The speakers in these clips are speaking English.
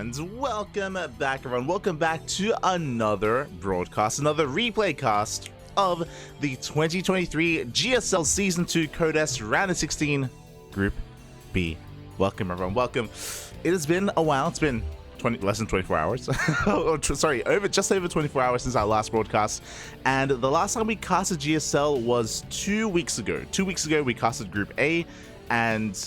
And welcome back, everyone. Welcome back to another broadcast, another replay cast of the 2023 GSL Season 2 Codes Round of 16 Group B. Welcome, everyone. Welcome. It has been a while. It's been less than 24 hours. Sorry, just over 24 hours since our last broadcast. And the last time we casted GSL was 2 weeks ago. 2 weeks ago, we casted Group A, and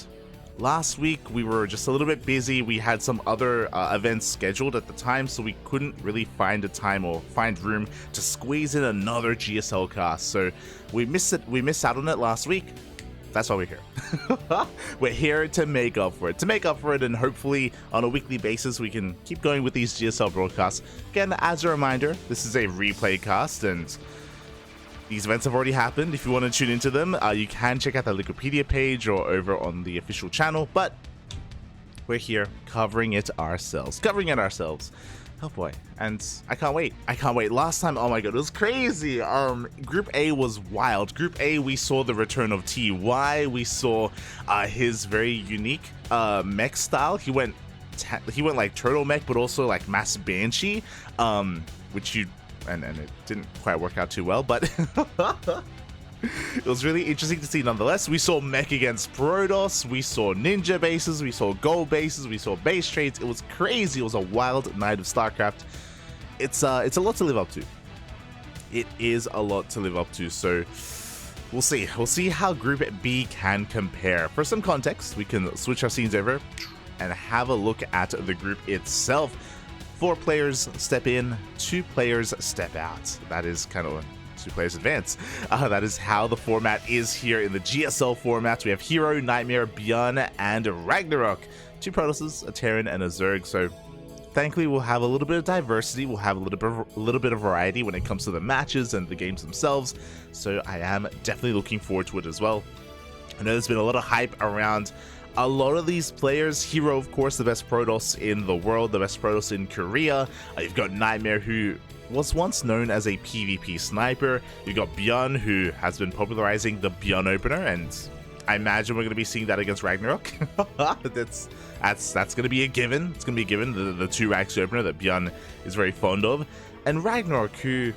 last week we were just a little bit busy. We had some other events scheduled at the time, so we couldn't really find a time or find room to squeeze in another GSL cast. So we missed it. We missed out on it last week. That's why we're here. We're here to make up for it. And hopefully on a weekly basis we can keep going with these GSL broadcasts. Again, as a reminder, this is a replay cast, and these events have already happened. If you want to tune into them, you can check out the Wikipedia page or over on the official channel, but we're here covering it ourselves. Oh boy, and I can't wait. Last time, oh my god, it was crazy. Group A was wild. Group A, we saw the return of TY. We saw his very unique mech style. He went like turtle mech, but also like mass banshee, which you and it didn't quite work out too well, but it was really interesting to see nonetheless. We saw mech against Protoss, we saw ninja bases, we saw gold bases, we saw base trades. It was crazy. It was a wild night of StarCraft. It's a lot to live up to. It is a lot to live up to, so we'll see how Group B can compare. For some context, we can switch our scenes over and have a look at the group itself. 4 players step in, 2 players step out. That is kind of 2 players advance. That is how the format is here in the GSL format. We have herO, NightMare, Bjorn, and Ragnarok. 2 Protosses, a Terran, and a Zerg. So thankfully we'll have a little bit of diversity. We'll have a little bit of variety when it comes to the matches and the games themselves. So I am definitely looking forward to it as well. I know there's been a lot of hype around a lot of these players. herO, of course, the best Protoss in the world, the best Protoss in Korea. You've got NightMare, who was once known as a PvP sniper. You've got Bjorn, who has been popularizing the Bjorn opener, and I imagine we're going to be seeing that against Ragnarok. That's going to be a given. It's going to be a given, the 2 racks opener that Bjorn is very fond of. And Ragnarok, who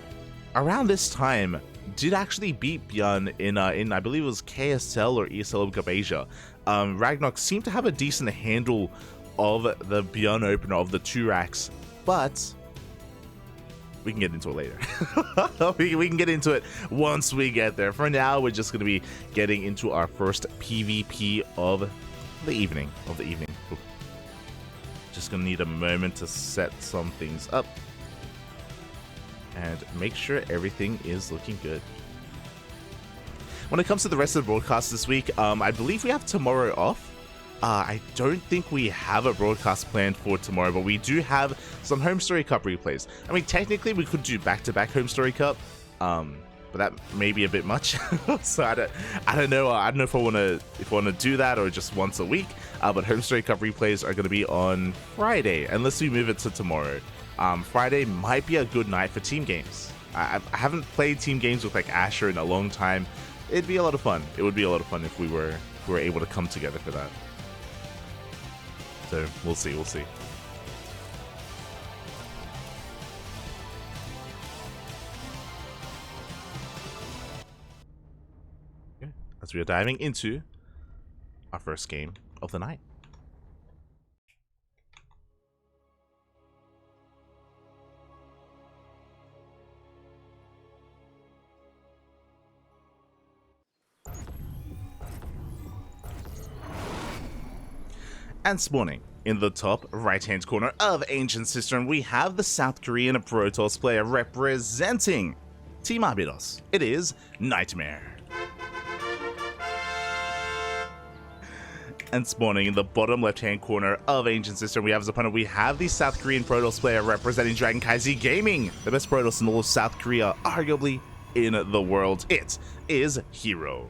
around this time did actually beat Bjorn in I believe it was KSL or ESL Cup Asia. Ragnarok seemed to have a decent handle of the Bjorn opener of the 2 racks, but we can get into it later. we can get into it once we get there. For now, we're just going to be getting into our first PvP of the evening. Ooh. Just going to need a moment to set some things up and make sure everything is looking good. When it comes to the rest of the broadcast this week, I believe we have tomorrow off. I don't think we have a broadcast planned for tomorrow, but we do have some Home Story Cup replays. I mean, technically we could do back-to-back Home Story Cup, but that may be a bit much. So I don't know. I don't know if I want to do that or just once a week. But Home Story Cup replays are going to be on Friday, unless we move it to tomorrow. Friday might be a good night for team games. I haven't played team games with like Asher in a long time. It'd be a lot of fun. It would be a lot of fun if we were able to come together for that. So we'll see. Okay, as we are diving into our first game of the night. And spawning in the top right-hand corner of Ancient Cistern, we have the South Korean Protoss player representing Team Arbidos. It is NightMare. And spawning in the bottom left-hand corner of Ancient Cistern, we have as opponent, we have the South Korean Protoss player representing DragonKaiZ Gaming, the best Protoss in all of South Korea, arguably in the world. It is herO.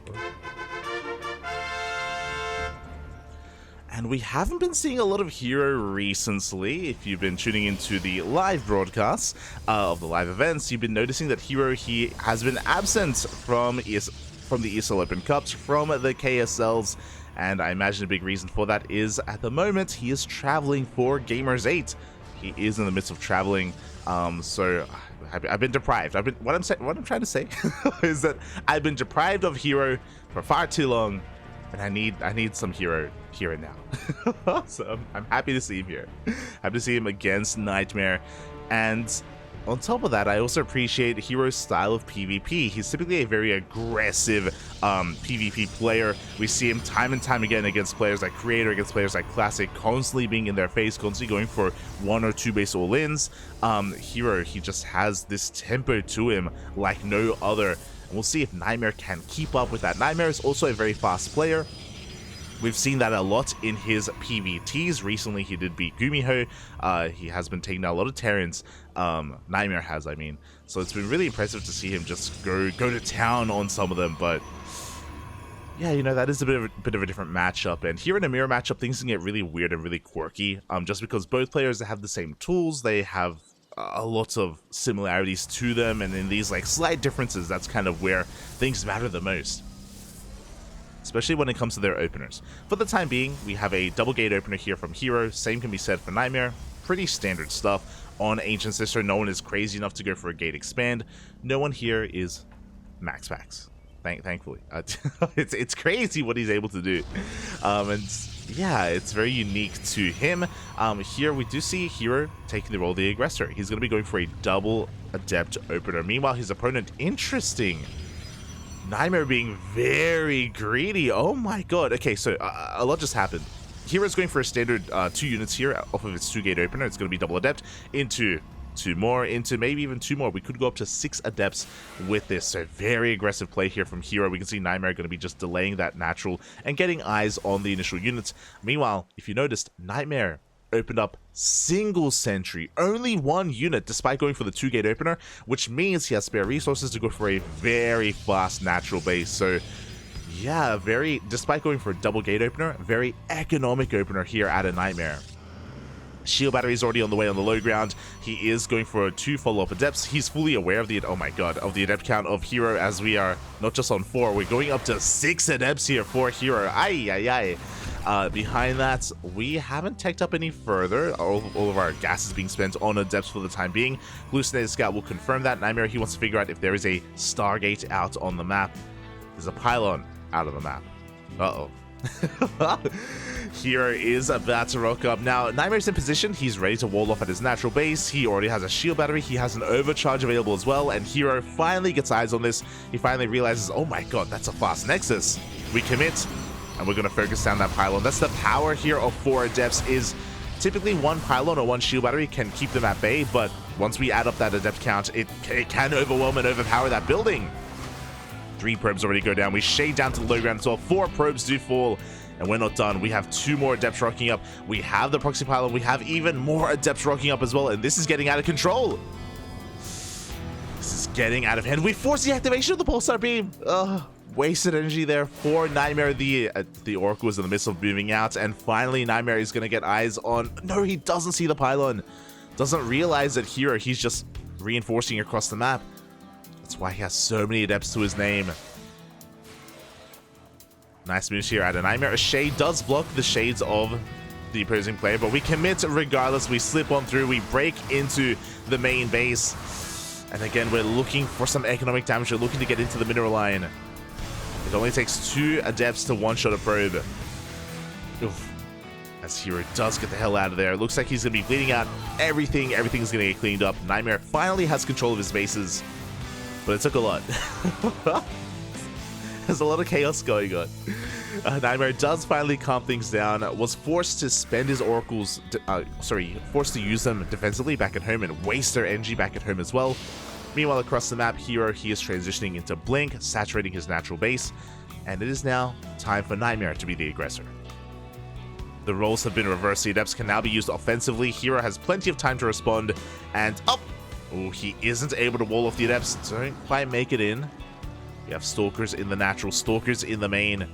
And we haven't been seeing a lot of herO recently. If you've been tuning into the live broadcasts of the live events, you've been noticing that herO, he has been absent from the ESL Open Cups, from the KSLs, and I imagine a big reason for that is at the moment he is traveling for Gamers 8. He is in the midst of traveling, so I've been deprived. What I'm trying to say is that I've been deprived of herO for far too long, and I need some herO here and now. So I'm happy to see him here. Happy to see him against NightMare, and on top of that, I also appreciate herO's style of PvP. He's typically a very aggressive PvP player. We see him time and time again against players like Creator, against players like Classic, constantly being in their face, constantly going for 1 or 2 base all-ins. herO, he just has this tempo to him like no other. And we'll see if NightMare can keep up with that. NightMare is also a very fast player. We've seen that a lot in his PvTs. Recently, he did beat Gumiho. He has been taking down a lot of Terrans. NightMare has, I mean. So it's been really impressive to see him just go to town on some of them. But yeah, you know, that is a bit of a different matchup. And here in a mirror matchup, things can get really weird and really quirky. Just because both players have the same tools, they have a lot of similarities to them. And in these like slight differences, that's kind of where things matter the most, especially when it comes to their openers. For the time being, we have a double gate opener here from herO. Same can be said for NightMare. Pretty standard stuff. On Ancient Sister, no one is crazy enough to go for a gate expand. No one here is max packs. Thankfully. It's crazy what he's able to do. And yeah, it's very unique to him. Here we do see herO taking the role of the aggressor. He's going to be going for a double adept opener. Meanwhile, his opponent, interesting, NightMare being very greedy. Oh my god. Okay, so a lot just happened. herO's going for a standard 2 units here off of its 2-gate opener. It's going to be double adept into 2 more, into maybe even 2 more. We could go up to 6 adepts with this. So very aggressive play here from herO. We can see NightMare going to be just delaying that natural and getting eyes on the initial units. Meanwhile, if you noticed, NightMare opened up single sentry, only 1 unit, despite going for the 2-gate opener, which means he has spare resources to go for a very fast natural base. So yeah, despite going for a double gate opener, very economic opener here at a NightMare. Shield battery is already on the way on the low ground. He is going for 2 follow-up adepts. He's fully aware of the, oh my god, of the adept count of herO, as we are not just on 4, we're going up to 6 adepts here for herO. Behind that, we haven't teched up any further. All of our gas is being spent on adepts for the time being. Hallucinated Scout will confirm that. NightMare, he wants to figure out if there is a Stargate out on the map. There's a pylon out of the map. Uh-oh. herO is about to rock up. Now, NightMare's in position. He's ready to wall off at his natural base. He already has a shield battery. He has an overcharge available as well. And herO finally gets eyes on this. He finally realizes, oh my god, that's a fast nexus. We commit, and we're going to focus down that pylon. That's the power here of 4 adepts, is typically 1 pylon or 1 shield battery can keep them at bay. But once we add up that adept count, it can overwhelm and overpower that building. 3 probes already go down. We shade down to the low ground as well. 4 probes do fall, and we're not done. We have 2 more adepts rocking up. We have the proxy pylon. We have even more adepts rocking up as well, and this is getting out of control. This is getting out of hand. We force the activation of the pulsar beam. Wasted energy there for NightMare. The Oracle is in the midst of moving out, and finally NightMare is going to get eyes on... No, he doesn't see the pylon. Doesn't realize that herO, he's just reinforcing across the map. That's why he has so many adepts to his name. Nice moves here at a NightMare. A shade does block the shades of the opposing player, but we commit regardless. We slip on through. We break into the main base. And again, we're looking for some economic damage. We're looking to get into the mineral line. It only takes 2 adepts to one-shot a probe. Oof. As herO does get the hell out of there. It looks like he's going to be bleeding out everything. Everything's going to get cleaned up. NightMare finally has control of his bases. But it took a lot. There's a lot of chaos going on. NightMare does finally calm things down. Was forced to spend his oracles, forced to use them defensively back at home and waste their energy back at home as well. Meanwhile, across the map, herO, he is transitioning into Blink, saturating his natural base. And it is now time for NightMare to be the aggressor. The roles have been reversed. The adepts can now be used offensively. herO has plenty of time to respond. And up! Oh, he isn't able to wall off the adepts. Don't quite make it in. We have Stalkers in the natural, Stalkers in the main.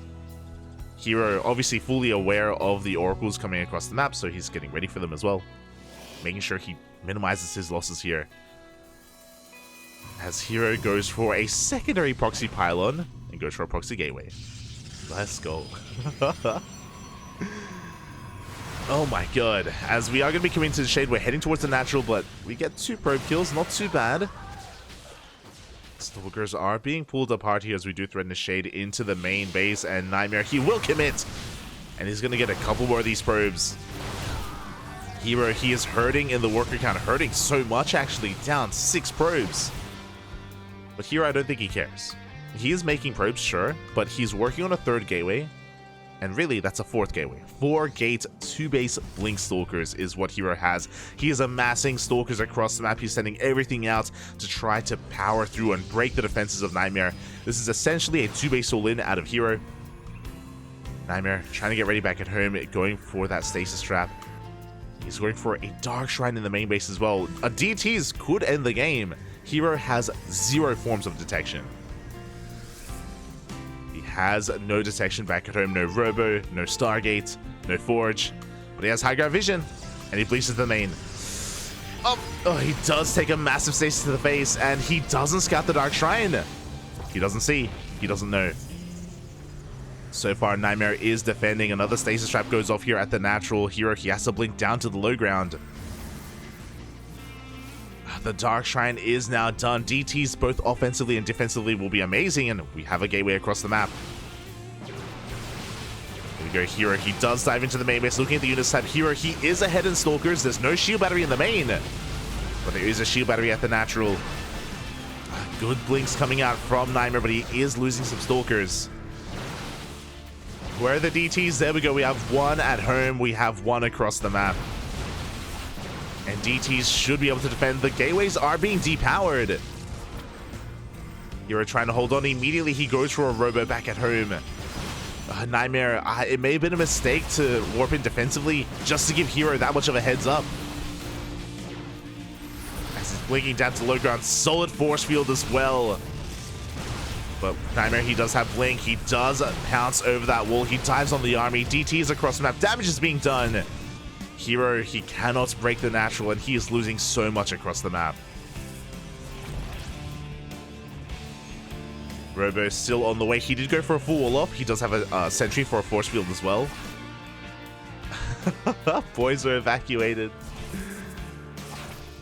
herO obviously fully aware of the oracles coming across the map, so he's getting ready for them as well. Making sure he minimizes his losses here. As herO goes for a secondary proxy pylon and goes for a proxy gateway. Let's go. Oh my god. As we are going to be coming to the shade, we're heading towards the natural, but we get 2 probe kills. Not too bad. Stalkers are being pulled apart here as we do threaten the shade into the main base, and NightMare, he will commit. And he's going to get a couple more of these probes. herO, he is hurting in the worker count. Hurting so much, actually. Down 6 probes. But herO, I don't think he cares. He is making probes, sure, but he's working on a 3rd gateway. And really, that's a 4th gateway. 4 gate, 2 base blink stalkers is what herO has. He is amassing stalkers across the map. He's sending everything out to try to power through and break the defenses of NightMare. This is essentially a 2 base all-in out of herO. NightMare trying to get ready back at home, going for that stasis trap. He's going for a Dark Shrine in the main base as well. A DTs could end the game. herO has 0 forms of detection. Has no detection back at home, no robo, no stargate, no forge, but he has high ground vision, and he bleaches the main. Oh, he does take a massive stasis to the face, and he doesn't scout the Dark Shrine. He doesn't see, he doesn't know. So far, NightMare is defending. Another stasis trap goes off here at the natural. herO, he has to blink down to the low ground. The Dark Shrine is now done. DTs both offensively and defensively will be amazing, and we have a gateway across the map. Here we go, herO. He does dive into the main base. Looking at the unit type, herO, he is ahead in Stalkers. There's no shield battery in the main, but there is a shield battery at the natural. Good blinks coming out from NightMare, but he is losing some Stalkers. Where are the DTs? There we go. We have 1 at home. We have 1 across the map. And DTs should be able to defend. The gateways are being depowered. herO trying to hold on. Immediately he goes for a robo back at home. NightMare, it may have been a mistake to warp in defensively just to give herO that much of a heads up. As he's blinking down to low ground. Solid force field as well. But NightMare, he does have blink. He does pounce over that wall. He dives on the army. DTs across the map. Damage is being done. herO, he cannot break the natural, and he is losing so much across the map. Robo still on the way. He did go for a full wall off. He does have a sentry for a force field as well. Boys are evacuated.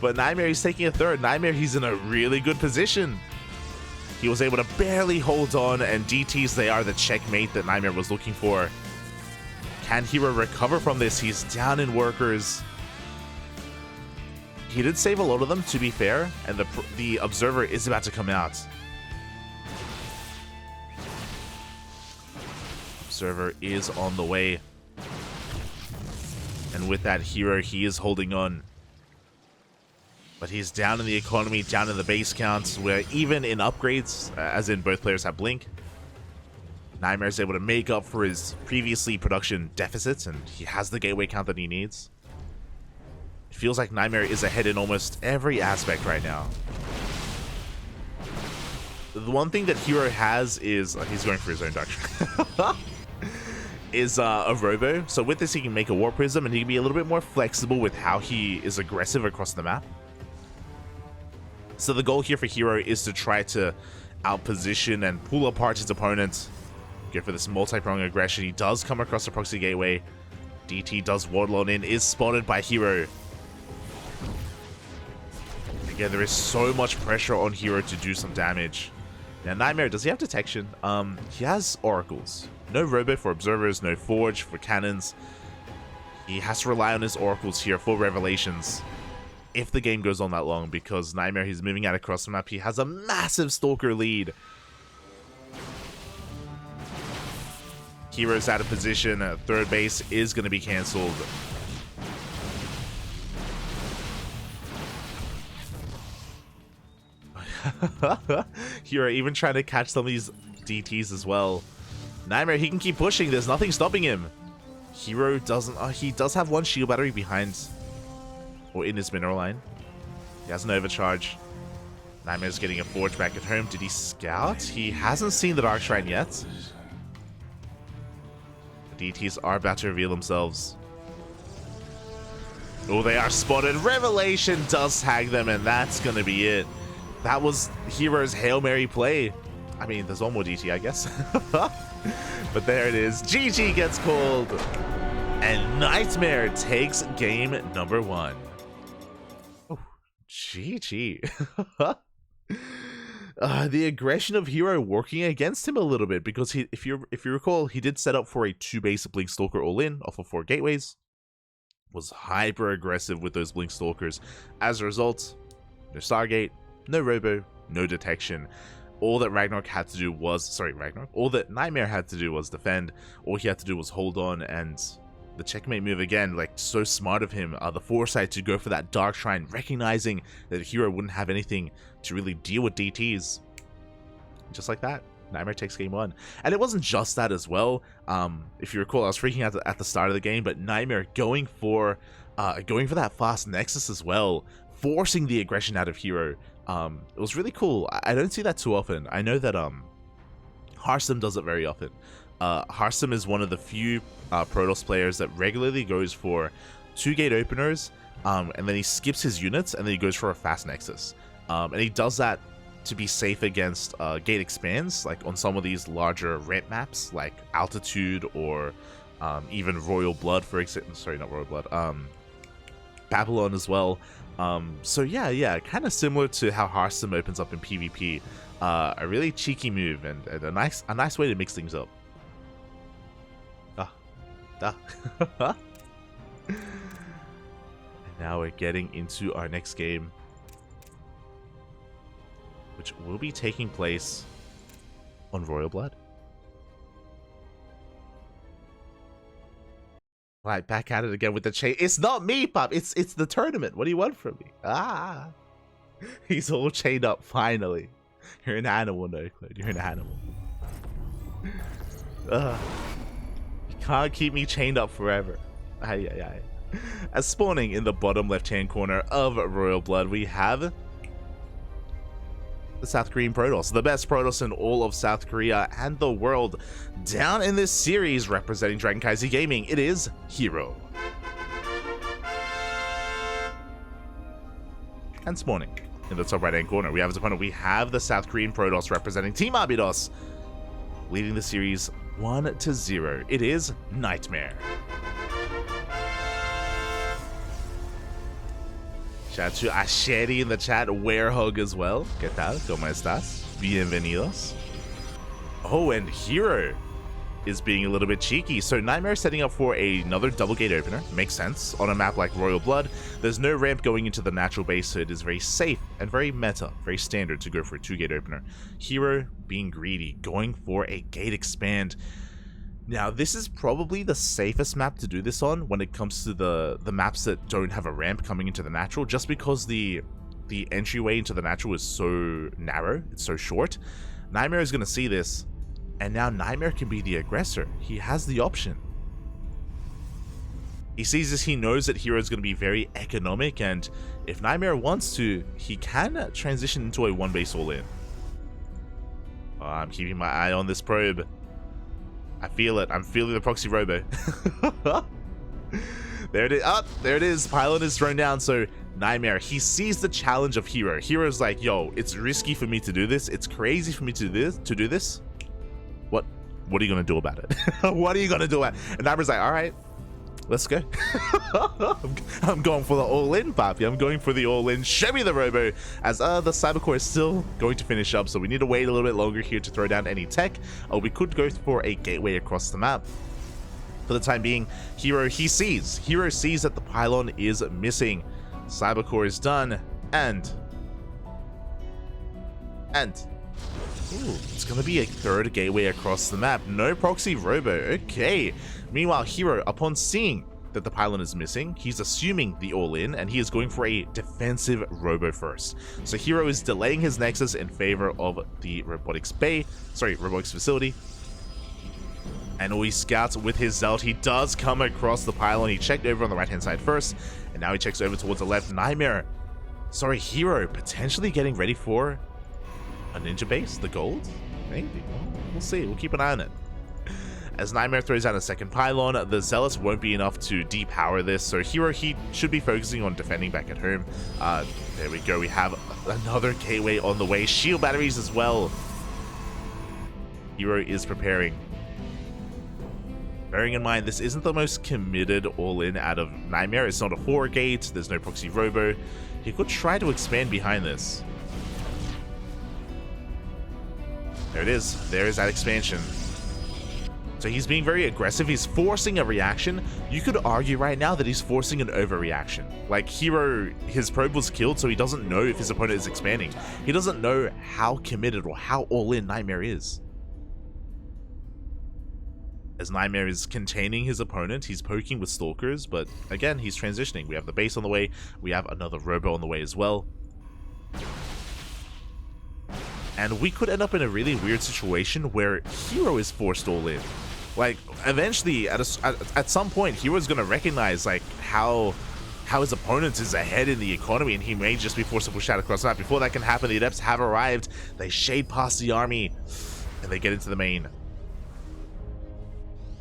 But NightMare, he's taking a 3rd. NightMare, he's in a really good position. He was able to barely hold on, and DTs, they are the checkmate that NightMare was looking for. Can herO recover from this? He's down in workers. He did save a lot of them, to be fair, and the observer is about to come out. Observer is on the way. And with that, herO, he is holding on. But he's down in the economy, down in the base counts, where even in upgrades, as in both players have blink, NightMare is able to make up for his previously production deficits, and he has the gateway count that he needs. It feels like NightMare is ahead in almost every aspect right now. The one thing that herO has is, he's going for his own Dark Shrine, is a robo. So with this, he can make a War Prism, and he can be a little bit more flexible with how he is aggressive across the map. So the goal here for herO is to try to outposition and pull apart his opponent. Go for this multi-pronged aggression. He does come across the proxy gateway. DT does waddle on in, is spotted by herO. Again, there is so much pressure on herO to do some damage. Now, NightMare, does he have detection? He has oracles. No robo for observers, no forge for cannons. He has to rely on his oracles here for revelations if the game goes on that long, because NightMare, he's moving out across the map. He has a massive Stalker lead. herO's out of position. 3rd base is going to be cancelled. herO even trying to catch some of these DTs as well. NightMare, he can keep pushing. There's nothing stopping him. herO doesn't... he does have 1 shield battery behind, or in his mineral line. He has an overcharge. NightMare's getting a forge back at home. Did he scout? He hasn't seen the Dark Shrine yet. The DTs are about to reveal themselves. Oh, they are spotted. Revelation does tag them, and that's going to be it. That was herO's Hail Mary play. I mean, there's one more DT, I guess. But there it is. GG gets called. And NightMare takes game number 1. Oh, GG. The aggression of herO working against him a little bit, because if you recall, he did set up for a 2 base Blink Stalker all-in off of 4 gateways. Was hyper aggressive with those Blink Stalkers. As a result, no Stargate, no Robo, no detection. All that Ragnarok had to do was, all that NightMare had to do was defend. All he had to do was hold on, and the checkmate move again, like, so smart of him. The foresight to go for that Dark Shrine, recognizing that herO wouldn't have anything to really deal with DTs. Just like that, NightMare takes game 1. And it wasn't just that as well. If you recall, I was freaking out at the start of the game, but NightMare going for that fast Nexus as well, forcing the aggression out of herO. It was really cool. I don't see that too often. I know that herSim does it very often. herSim is one of the few Protoss players that regularly goes for 2 gate openers, and then he skips his units, and then he goes for a fast Nexus. And he does that to be safe against gate expands, like on some of these larger ramp maps, like Altitude or even Royal Blood, for example. Sorry, not Royal Blood. Babylon as well. So yeah, kind of similar to how herSim opens up in PvP. A really cheeky move and a nice way to mix things up. And now we're getting into our next game, which will be taking place on Royal Blood. Right, back at it again with the chain. It's not me, Pop. It's the tournament. What do you want from me? Ah, he's all chained up. Finally, you're an animal, NoCloud. You're an animal. You can't keep me chained up forever. Aye. As spawning in the bottom left-hand corner of Royal Blood, we have the South Korean Protoss, the best Protoss in all of South Korea and the world. Down in this series, representing Dragon Kaiser Gaming, it is herO. And spawning in the top right-hand corner, we have as opponent, we have the South Korean Protoss representing Team Abydos, leading the series 1-0. It is NightMare. Shout out to Asheri in the chat, Werehog as well. ¿Qué tal? ¿Cómo estás? Bienvenidos. Oh, and herO is being a little bit cheeky. So NightMare setting up for another double gate opener. Makes sense. On a map like Royal Blood, there's no ramp going into the natural base, so it is very safe and very meta, very standard to go for a 2-gate opener. herO being greedy, going for a gate expand. Now, this is probably the safest map to do this on when it comes to the maps that don't have a ramp coming into the natural, just because the entryway into the natural is so narrow, it's so short. NightMare is going to see this, and now NightMare can be the aggressor. He has the option. He sees this, he knows that herO is going to be very economic, and if NightMare wants to, he can transition into a 1-base all-in. I'm keeping my eye on this probe. I feel it. I'm feeling the proxy robo. There it is. There it is. Pylon is thrown down. So NightMare, he sees the challenge of herO. herO's like, yo, it's risky for me to do this. It's crazy for me to do this. What are you gonna do about it? What are you gonna do about it? And NightMare's like, all right, let's go. I'm going for the all-in, papi. I'm going for the all-in. Show me the robo, as the Cybercore is still going to finish up, so we need to wait a little bit longer here to throw down any tech. We could go for a gateway across the map. For the time being, herO sees that the pylon is missing. Cybercore is done, and ooh, it's gonna be a 3rd gateway across the map. No proxy robo. Okay. Meanwhile, herO, upon seeing that the pylon is missing, he's assuming the all-in, and he is going for a defensive robo first. So herO is delaying his Nexus in favor of the robotics facility. And all he scouts with his Zelt. He does come across the pylon. He checked over on the right-hand side first, and now he checks over towards the left. herO potentially getting ready for a ninja base, the gold? Maybe. We'll see. We'll keep an eye on it. As NightMare throws out a second pylon, the Zealots won't be enough to depower this, so herO, he should be focusing on defending back at home. There we go. We have another gateway on the way. Shield batteries as well. herO is preparing. Bearing in mind, this isn't the most committed all-in out of NightMare. It's not a 4 gate, there's no proxy robo. He could try to expand behind this. There it is. There is that expansion. So he's being very aggressive. He's forcing a reaction. You could argue right now that he's forcing an overreaction. Like, herO, his probe was killed, so he doesn't know if his opponent is expanding. He doesn't know how committed or how all-in NightMare is. As NightMare is containing his opponent, he's poking with Stalkers, but again, he's transitioning. We have the base on the way. We have another Robo on the way as well. And we could end up in a really weird situation where herO is forced all in. Like, eventually, at some point, hero's going to recognize, like, how his opponent is ahead in the economy, and he may just be forced to push out across the map. Before that can happen, the Adepts have arrived. They shade past the army, and they get into the main.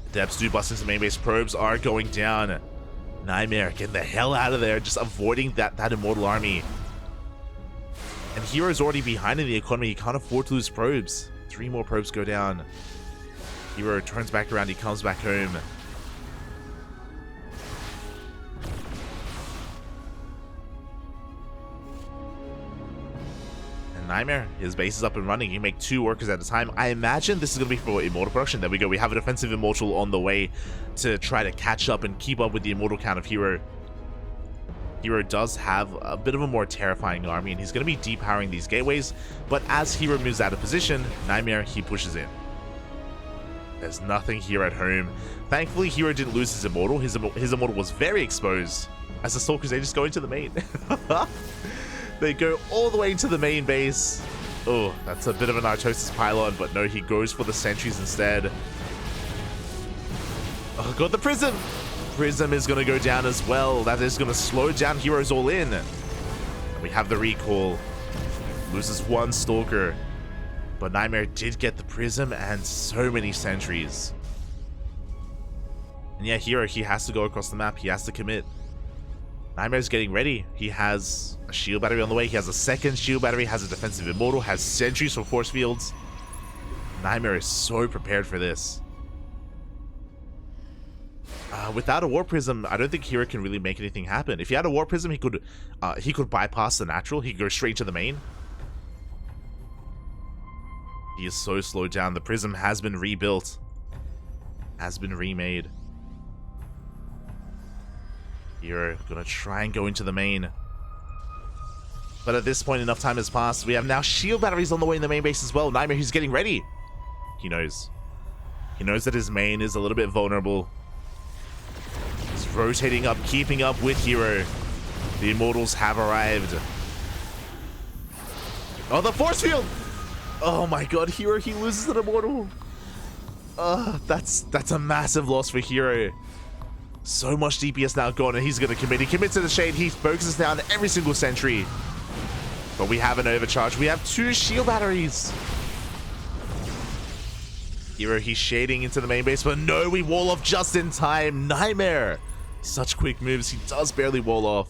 Adepts do bust into the main base. Probes are going down. NightMare getting the hell out of there, just avoiding that Immortal army. And hero's already behind in the economy. He can't afford to lose probes. 3 more probes go down. herO turns back around. He comes back home. And NightMare, his base is up and running. He can make 2 workers at a time. I imagine this is going to be for Immortal production. There we go. We have a defensive Immortal on the way to try to catch up and keep up with the Immortal count of herO. herO does have a bit of a more terrifying army, and he's going to be depowering these gateways, but as herO moves out of position, NightMare, he pushes in. There's nothing here at home. Thankfully, herO didn't lose his Immortal. His Immortal was very exposed. As the Stalkers, they just go into the main. They go all the way into the main base. Oh, that's a bit of an Artosis pylon, but no, he goes for the sentries instead. Oh, got the Prism! Prism is going to go down as well. That is going to slow down hero's all in. And we have the recall. Loses 1 Stalker. But NightMare did get the Prism and so many sentries. And yeah, herO, he has to go across the map. He has to commit. NightMare's getting ready. He has a shield battery on the way. He has a 2nd shield battery. Has a defensive Immortal. Has sentries for force fields. NightMare is so prepared for this. Without a War Prism, I don't think herO can really make anything happen. If he had a War Prism, he could bypass the natural. He could go straight to the main. He is so slowed down. The Prism has been rebuilt. Has been remade. herO gonna try and go into the main. But at this point, enough time has passed. We have now shield batteries on the way in the main base as well. NightMare, he's getting ready. He knows. He knows that his main is a little bit vulnerable. He's rotating up, keeping up with herO. The Immortals have arrived. Oh, the force field! Oh my god, herO, he loses an Immortal. That's a massive loss for herO. So much DPS now gone, and he's going to commit. He commits to the shade. He focuses down every single sentry. But we have an overcharge. We have 2 shield batteries. herO, he's shading into the main base, but no, we wall off just in time. NightMare. Such quick moves. He does barely wall off.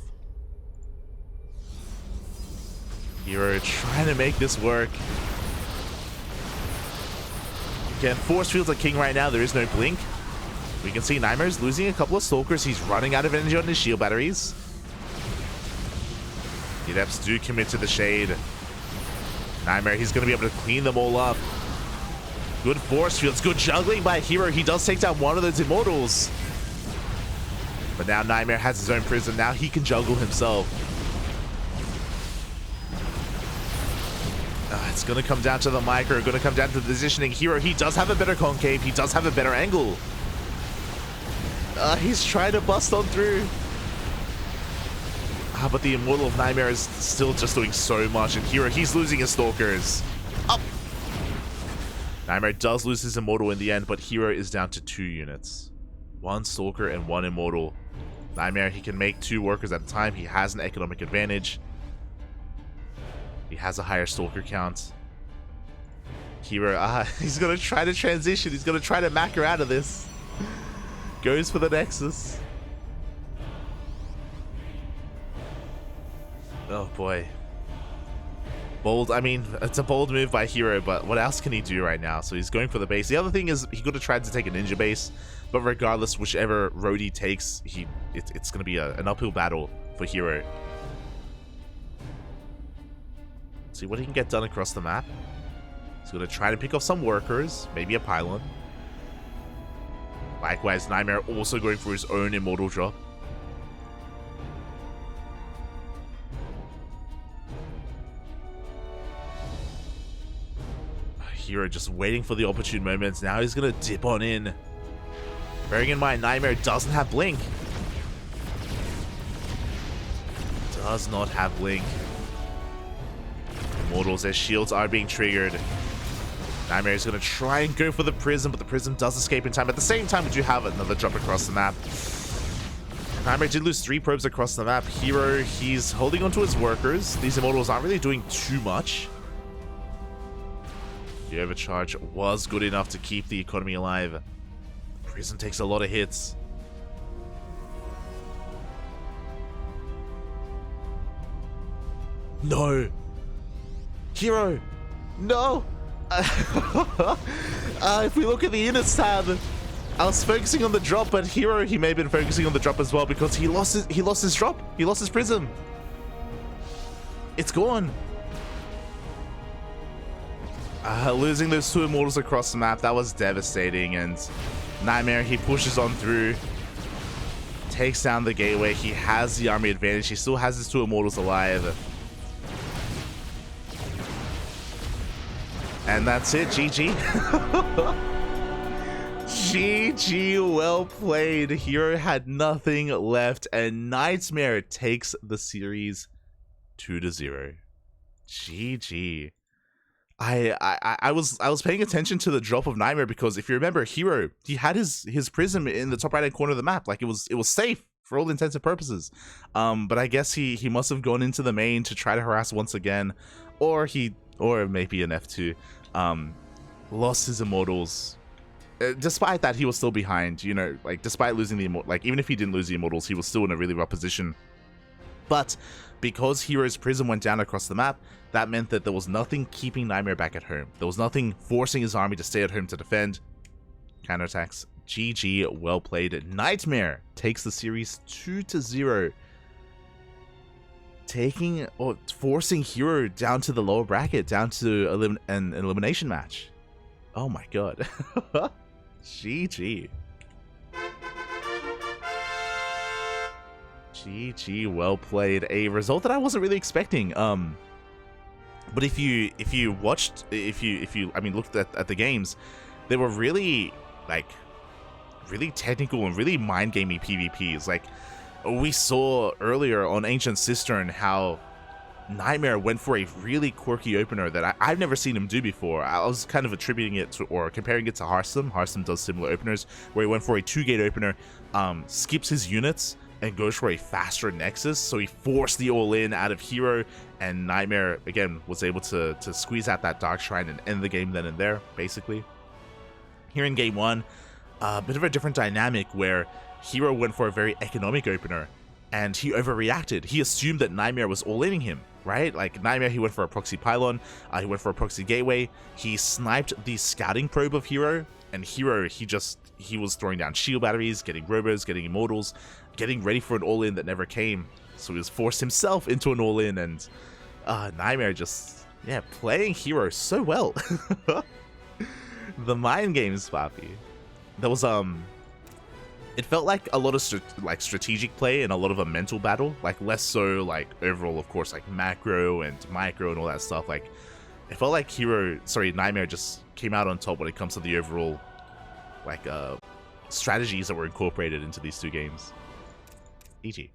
herO trying to make this work. Again, force fields are king right now. There is no blink. We can see NightMare's losing a couple of Stalkers. He's running out of energy on his shield batteries. The Adepts do commit to the shade. NightMare, he's going to be able to clean them all up. Good force fields. Good juggling by herO. He does take down one of those Immortals. But now NightMare has his own Prism. Now he can juggle himself. It's going to come down to the micro. Going to come down to the positioning. herO, he does have a better concave. He does have a better angle. He's trying to bust on through. But the Immortal of NightMare is still just doing so much. And herO, he's losing his Stalkers. Up! NightMare does lose his Immortal in the end, but herO is down to 2 units. 1 Stalker and 1 Immortal. NightMare, he can make 2 workers at a time. He has an economic advantage. He has a higher Stalker count. herO, he's going to try to transition. He's going to try to mac her out of this. Goes for the Nexus. Oh boy. bold. I mean, it's a bold move by herO, but what else can he do right now? So he's going for the base. The other thing is he could have tried to take a ninja base, but regardless, whichever road he takes, it's going to be an uphill battle for herO. See what he can get done across the map. He's going to try to pick off some workers, maybe a pylon. Likewise, NightMare also going for his own immortal drop. herO just waiting for the opportune moments. Now he's going to dip on in. Bearing in mind, NightMare doesn't have Blink. Does not have Blink. Immortals, their shields are being triggered. NightMare is going to try and go for the Prism, but the Prism does escape in time. At the same time, we do have another drop across the map. NightMare did lose 3 probes across the map. herO, he's holding onto his workers. These Immortals aren't really doing too much. The overcharge was good enough to keep the economy alive. Prism takes a lot of hits. No! herO! No! If we look at the units tab, I was focusing on the drop, but herO, he may have been focusing on the drop as well because he lost his drop. He lost his Prism. It's gone. Losing those 2 Immortals across the map, that was devastating, and NightMare, he pushes on through, takes down the gateway. He has the army advantage. He still has his 2 Immortals alive. And that's it, GG. GG, well played. herO had nothing left, and NightMare takes the series 2-0. GG. I was paying attention to the drop of NightMare because if you remember, herO, he had his Prism in the top right hand corner of the map. Like it was safe for all intents and purposes. But I guess he must have gone into the main to try to harass once again, or maybe an F2. Lost his Immortals. Despite that, he was still behind. You know, like despite losing the even if he didn't lose the Immortals, he was still in a really rough position. But because herO's Prism went down across the map, that meant that there was nothing keeping NightMare back at home. There was nothing forcing his army to stay at home to defend. Counterattacks. GG, well played. NightMare takes the series 2-0. Forcing herO down to the lower bracket, down to an elimination match. Oh my god. GG. GG, well played. A result that I wasn't really expecting. But if you looked at the games, they were really really technical and really mind gamey PvPs. Like we saw earlier on Ancient Cistern how NightMare went for a really quirky opener that I've never seen him do before. I was kind of attributing it to, or comparing it to Hearthstone. Hearthstone does similar openers where he went for a 2-gate opener, skips his units, and goes for a faster Nexus. So he forced the all-in out of herO, and NightMare, again, was able to squeeze out that Dark Shrine and end the game then and there, basically. Here in Game 1, a bit of a different dynamic where herO went for a very economic opener, and he overreacted. He assumed that NightMare was all-inning him, right? Like, NightMare, he went for a proxy pylon, he went for a proxy gateway, he sniped the scouting probe of herO, and herO, he was throwing down shield batteries, getting robos, getting immortals, getting ready for an all-in that never came. So he was forced himself into an all-in, and NightMare just, yeah, playing herO so well. The mind games, Papi. There was, it felt like a lot of strategic play and a lot of a mental battle, like less so like overall, of course, like macro and micro and all that stuff. Like it felt like NightMare just came out on top when it comes to the overall like strategies that were incorporated into these 2 games. EG.